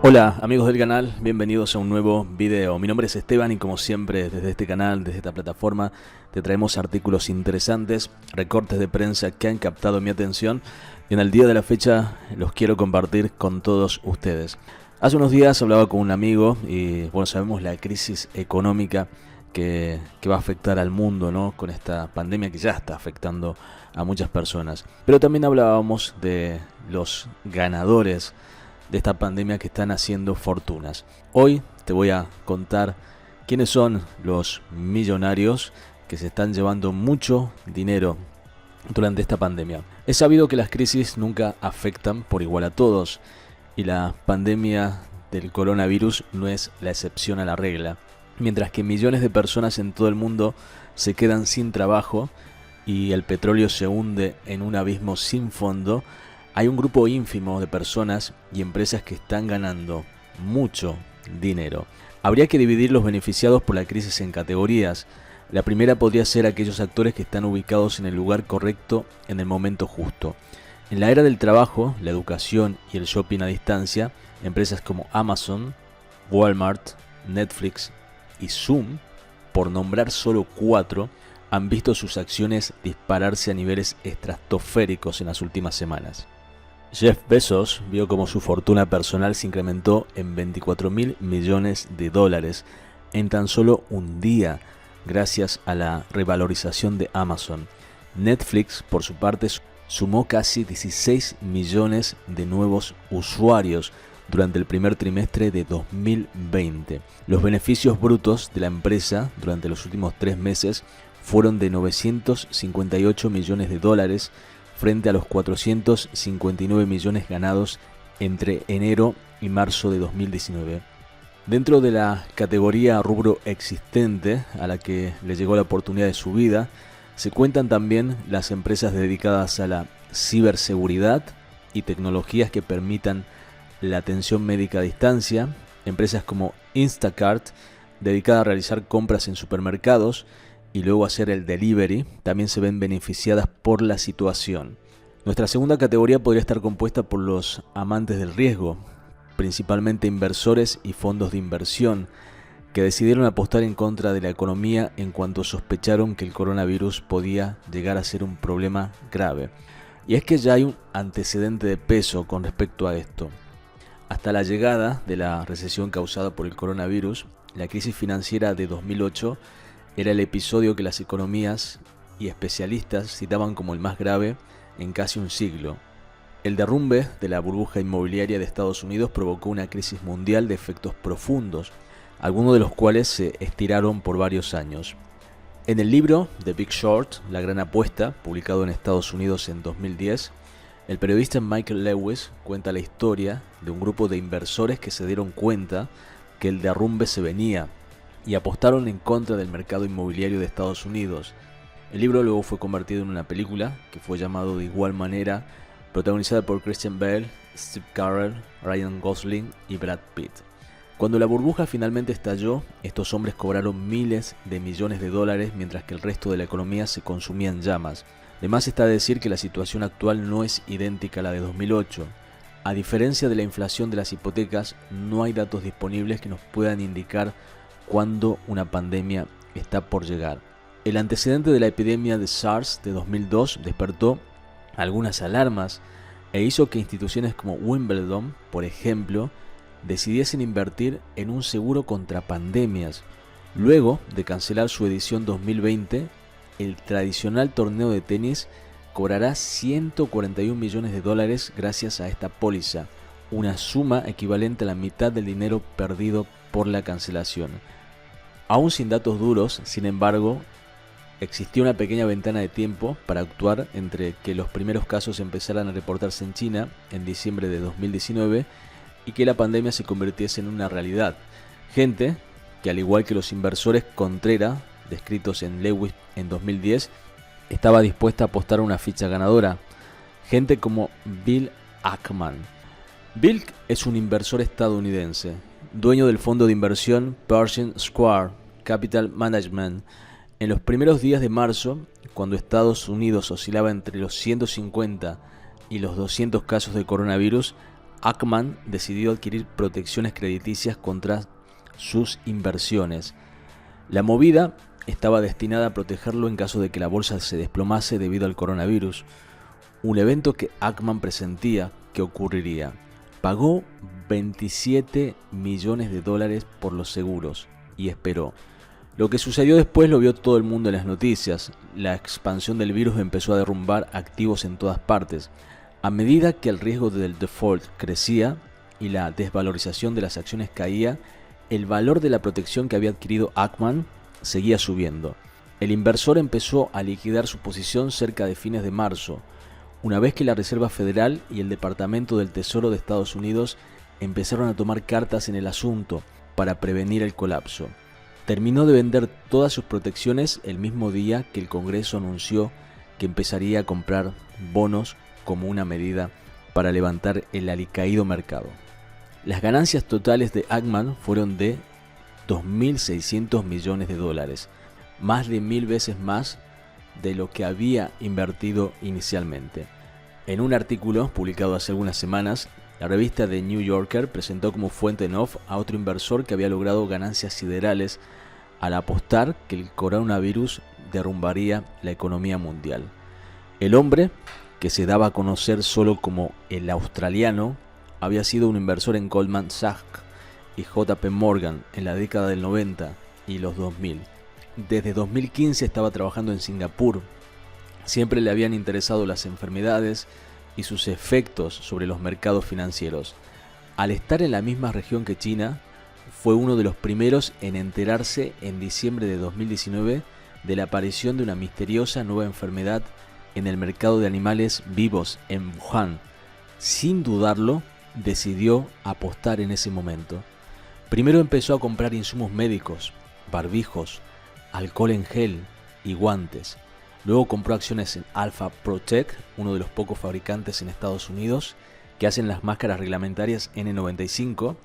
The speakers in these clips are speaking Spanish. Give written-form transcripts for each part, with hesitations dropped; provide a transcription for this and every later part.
Hola amigos del canal, bienvenidos a un nuevo video. Mi nombre es Esteban y como siempre desde este canal, desde esta plataforma, te traemos artículos interesantes, recortes de prensa que han captado mi atención y en el día de la fecha los quiero compartir con todos ustedes. Hace unos días hablaba con un amigo y bueno, sabemos la crisis económica que va a afectar al mundo, ¿no? Con esta pandemia que ya está afectando a muchas personas. Pero también hablábamos de los ganadores de esta pandemia que están haciendo fortunas. Hoy te voy a contar quiénes son los millonarios que se están llevando mucho dinero durante esta pandemia. Es sabido que las crisis nunca afectan por igual a todos y la pandemia del coronavirus no es la excepción a la regla. Mientras que millones de personas en todo el mundo se quedan sin trabajo y el petróleo se hunde en un abismo sin fondo, hay un grupo ínfimo de personas y empresas que están ganando mucho dinero. Habría que dividir los beneficiados por la crisis en categorías. La primera podría ser aquellos actores que están ubicados en el lugar correcto en el momento justo. En la era del trabajo, la educación y el shopping a distancia, empresas como Amazon, Walmart, Netflix y Zoom, por nombrar solo 4, han visto sus acciones dispararse a niveles estratosféricos en las últimas semanas. Jeff Bezos vio como su fortuna personal se incrementó en 24.000 millones de dólares en tan solo un día, gracias a la revalorización de Amazon. Netflix, por su parte, sumó casi 16 millones de nuevos usuarios durante el primer trimestre de 2020. Los beneficios brutos de la empresa durante los últimos 3 meses fueron de 958 millones de dólares, frente a los 459 millones ganados entre enero y marzo de 2019. Dentro de la categoría rubro existente, a la que le llegó la oportunidad de su vida, se cuentan también las empresas dedicadas a la ciberseguridad y tecnologías que permitan la atención médica a distancia, empresas como Instacart, dedicada a realizar compras en supermercados, y luego hacer el delivery, también se ven beneficiadas por la situación. Nuestra segunda categoría podría estar compuesta por los amantes del riesgo, principalmente inversores y fondos de inversión, que decidieron apostar en contra de la economía en cuanto sospecharon que el coronavirus podía llegar a ser un problema grave. Y es que ya hay un antecedente de peso con respecto a esto. Hasta la llegada de la recesión causada por el coronavirus, la crisis financiera de 2008 era el episodio que las economías y especialistas citaban como el más grave en casi un siglo. El derrumbe de la burbuja inmobiliaria de Estados Unidos provocó una crisis mundial de efectos profundos, algunos de los cuales se estiraron por varios años. En el libro The Big Short, La Gran Apuesta, publicado en Estados Unidos en 2010, el periodista Michael Lewis cuenta la historia de un grupo de inversores que se dieron cuenta que el derrumbe se venía y apostaron en contra del mercado inmobiliario de Estados Unidos. El libro luego fue convertido en una película que fue llamado de igual manera, protagonizada por Christian Bale, Steve Carell, Ryan Gosling y Brad Pitt. Cuando la burbuja finalmente estalló, estos hombres cobraron miles de millones de dólares mientras que el resto de la economía se consumía en llamas. Además está decir que la situación actual no es idéntica a la de 2008. A diferencia de la inflación de las hipotecas, no hay datos disponibles que nos puedan indicar cuando una pandemia está por llegar. El antecedente de la epidemia de SARS de 2002 despertó algunas alarmas e hizo que instituciones como Wimbledon, por ejemplo, decidiesen invertir en un seguro contra pandemias. Luego de cancelar su edición 2020, el tradicional torneo de tenis cobrará 141 millones de dólares gracias a esta póliza, una suma equivalente a la mitad del dinero perdido por la cancelación. Aún sin datos duros, sin embargo, existió una pequeña ventana de tiempo para actuar entre que los primeros casos empezaran a reportarse en China en diciembre de 2019 y que la pandemia se convirtiese en una realidad. Gente que, al igual que los inversores Contrera, descritos en Lewis en 2010, estaba dispuesta a apostar una ficha ganadora. Gente como Bill Ackman. Bill es un inversor estadounidense, dueño del fondo de inversión Pershing Square Capital Management. En los primeros días de marzo, cuando Estados Unidos oscilaba entre los 150 y los 200 casos de coronavirus, Ackman decidió adquirir protecciones crediticias contra sus inversiones. La movida estaba destinada a protegerlo en caso de que la bolsa se desplomase debido al coronavirus, un evento que Ackman presentía que ocurriría. Pagó 27 millones de dólares por los seguros y esperó. Lo que sucedió después lo vio todo el mundo en las noticias. La expansión del virus empezó a derrumbar activos en todas partes. A medida que el riesgo del default crecía y la desvalorización de las acciones caía, el valor de la protección que había adquirido Ackman seguía subiendo. El inversor empezó a liquidar su posición cerca de fines de marzo, una vez que la Reserva Federal y el Departamento del Tesoro de Estados Unidos empezaron a tomar cartas en el asunto para prevenir el colapso. Terminó de vender todas sus protecciones el mismo día que el Congreso anunció que empezaría a comprar bonos como una medida para levantar el alicaído mercado. Las ganancias totales de Ackman fueron de 2.600 millones de dólares, más de 1000 veces más de lo que había invertido inicialmente. En un artículo publicado hace algunas semanas, la revista The New Yorker presentó como fuente en off a otro inversor que había logrado ganancias siderales al apostar que el coronavirus derrumbaría la economía mundial. El hombre, que se daba a conocer solo como el australiano, había sido un inversor en Goldman Sachs y JP Morgan en la década del 90 y los 2000. Desde 2015 estaba trabajando en Singapur. Siempre le habían interesado las enfermedades y sus efectos sobre los mercados financieros. Al estar en la misma región que China, fue uno de los primeros en enterarse en diciembre de 2019 de la aparición de una misteriosa nueva enfermedad en el mercado de animales vivos en Wuhan. Sin dudarlo, decidió apostar en ese momento. Primero empezó a comprar insumos médicos, barbijos, alcohol en gel y guantes. Luego compró acciones en Alpha Protect, uno de los pocos fabricantes en Estados Unidos que hacen las máscaras reglamentarias N95.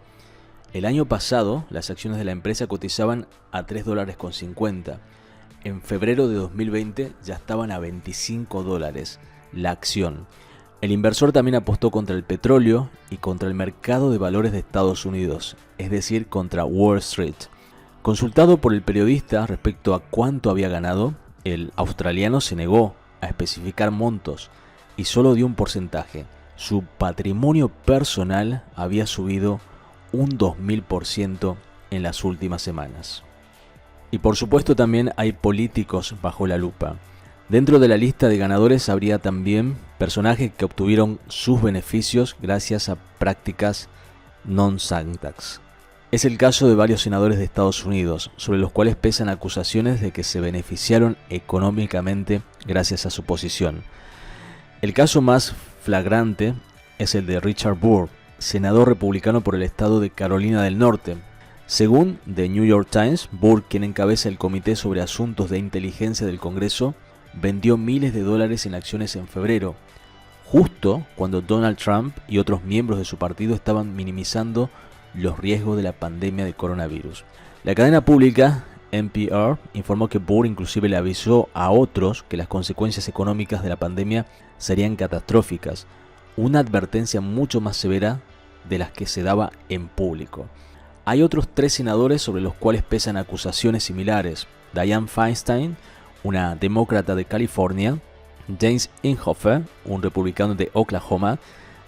El año pasado, las acciones de la empresa cotizaban a $3.50. En febrero de 2020 ya estaban a $25 la acción. El inversor también apostó contra el petróleo y contra el mercado de valores de Estados Unidos, es decir, contra Wall Street. Consultado por el periodista respecto a cuánto había ganado, el australiano se negó a especificar montos y solo dio un porcentaje. Su patrimonio personal había subido un 2000% en las últimas semanas. Y por supuesto también hay políticos bajo la lupa. Dentro de la lista de ganadores habría también personajes que obtuvieron sus beneficios gracias a prácticas non-santax. Es el caso de varios senadores de Estados Unidos, sobre los cuales pesan acusaciones de que se beneficiaron económicamente gracias a su posición. El caso más flagrante es el de Richard Burr, senador republicano por el estado de Carolina del Norte. Según The New York Times, Burr, quien encabeza el Comité sobre Asuntos de Inteligencia del Congreso, vendió miles de dólares en acciones en febrero, justo cuando Donald Trump y otros miembros de su partido estaban minimizando los riesgos de la pandemia de coronavirus. La cadena pública NPR informó que Burr inclusive le avisó a otros que las consecuencias económicas de la pandemia serían catastróficas, una advertencia mucho más severa de las que se daba en público. Hay otros 3 senadores sobre los cuales pesan acusaciones similares: Dianne Feinstein, una demócrata de California, James Inhofe, un republicano de Oklahoma,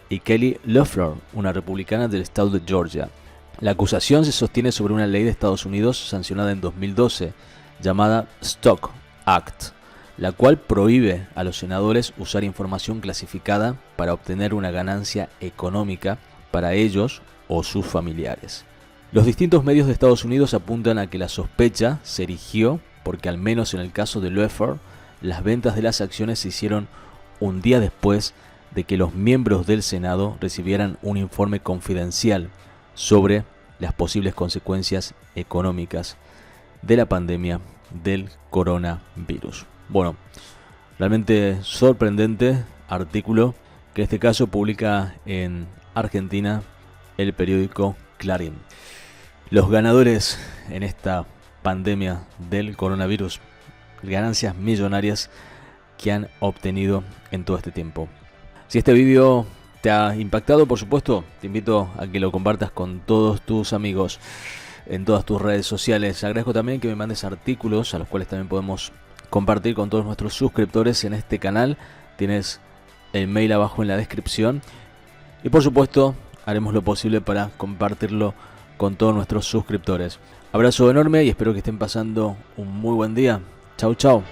y Kelly Loeffler, una republicana del estado de Georgia. La acusación se sostiene sobre una ley de Estados Unidos sancionada en 2012, llamada Stock Act, la cual prohíbe a los senadores usar información clasificada para obtener una ganancia económica para ellos o sus familiares. Los distintos medios de Estados Unidos apuntan a que la sospecha se erigió porque, al menos en el caso de Loeffler, las ventas de las acciones se hicieron un día después de que los miembros del Senado recibieran un informe confidencial sobre las posibles consecuencias económicas de la pandemia del coronavirus. Bueno, realmente sorprendente artículo que en este caso publica en Argentina el periódico Clarín. Los ganadores en esta pandemia del coronavirus, ganancias millonarias que han obtenido en todo este tiempo. Si este vídeo te ha impactado, por supuesto, te invito a que lo compartas con todos tus amigos en todas tus redes sociales. Agradezco también que me mandes artículos a los cuales también podemos compartir con todos nuestros suscriptores en este canal. Tienes el mail abajo en la descripción. Y por supuesto, haremos lo posible para compartirlo con todos nuestros suscriptores. Abrazo enorme y espero que estén pasando un muy buen día. Chau, chau.